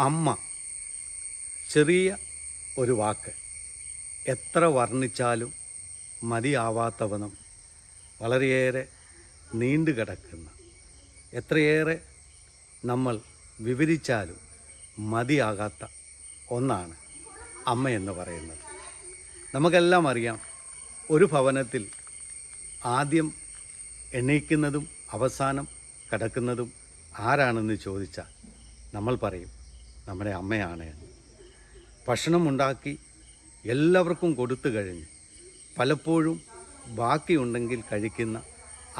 അമ്മ, ചെറിയ ഒരു വാക്ക്, എത്ര വർണ്ണിച്ചാലും മതിയാവാത്തവണ്ണം വളരെയേറെ നീണ്ടു കിടക്കുന്ന, എത്രയേറെ നമ്മൾ വിവരിച്ചാലും മതിയാകാത്ത ഒന്നാണ് അമ്മയെന്ന് പറയുന്നത്. നമുക്കെല്ലാം അറിയാം, ഒരു ഭവനത്തിൽ ആദ്യം എണീക്കുന്നതും അവസാനം കിടക്കുന്നതും ആരാണെന്ന് ചോദിച്ചാൽ നമ്മൾ പറയും നമ്മുടെ അമ്മയാണ് എന്ന്. ഭക്ഷണം ഉണ്ടാക്കി എല്ലാവർക്കും കൊടുത്തു കഴിഞ്ഞ് പലപ്പോഴും ബാക്കിയുണ്ടെങ്കിൽ കഴിക്കുന്ന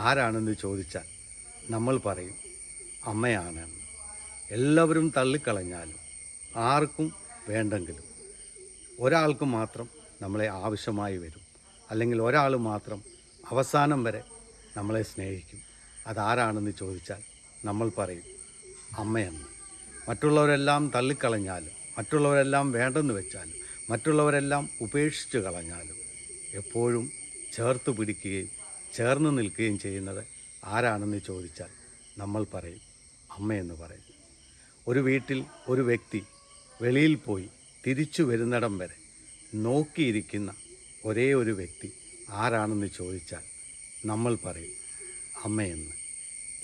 ആരാണെന്ന് ചോദിച്ചാൽ നമ്മൾ പറയും അമ്മയാണ് എന്ന്. എല്ലാവരും തള്ളിക്കളഞ്ഞാലും ആർക്കും വേണ്ടെങ്കിലും ഒരാൾക്ക് മാത്രം നമ്മളെ ആവശ്യമായി വരും, അല്ലെങ്കിൽ ഒരാൾ മാത്രം അവസാനം വരെ നമ്മളെ സ്നേഹിക്കും. അതാരാണെന്ന് ചോദിച്ചാൽ നമ്മൾ പറയും അമ്മയെന്ന്. മറ്റുള്ളവരെല്ലാം തള്ളിക്കളഞ്ഞാലും, മറ്റുള്ളവരെല്ലാം വേണ്ടെന്ന് വെച്ചാലും, മറ്റുള്ളവരെല്ലാം ഉപേക്ഷിച്ച് കളഞ്ഞാലും എപ്പോഴും ചേർത്ത് പിടിക്കുകയും ചേർന്ന് നിൽക്കുകയും ചെയ്യുന്നത് ആരാണെന്ന് ചോദിച്ചാൽ നമ്മൾ പറയും അമ്മയെന്ന് പറയും. ഒരു വീട്ടിൽ ഒരു വ്യക്തി വെളിയിൽ പോയി തിരിച്ചു വരുന്നിടം വരെ നോക്കിയിരിക്കുന്ന ഒരേ ഒരു വ്യക്തി ആരാണെന്ന് ചോദിച്ചാൽ നമ്മൾ പറയും അമ്മയെന്ന്.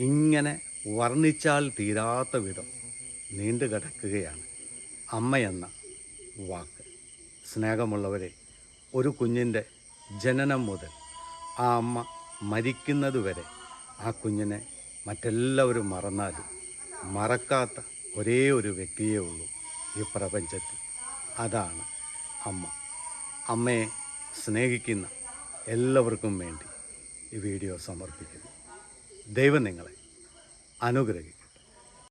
ഇങ്ങനെ വർണ്ണിച്ചാൽ തീരാത്ത വിധം നീണ്ടു കിടക്കുകയാണ് അമ്മയെന്ന വാക്ക്. സ്നേഹമുള്ളവരെ, ഒരു കുഞ്ഞിൻ്റെ ജനനം മുതൽ ആ അമ്മ മരിക്കുന്നത് വരെ ആ കുഞ്ഞിനെ മറ്റെല്ലാവരും മറന്നാലും മറക്കാത്ത ഒരേ ഒരു വ്യക്തിയേ ഉള്ളൂ ഈ പ്രപഞ്ചത്തിൽ. അതാണ് അമ്മ. അമ്മയെ സ്നേഹിക്കുന്ന എല്ലാവർക്കും വേണ്ടി ഈ വീഡിയോ സമർപ്പിക്കുന്നു. ദൈവം നിങ്ങളെ അനുഗ്രഹിക്കും.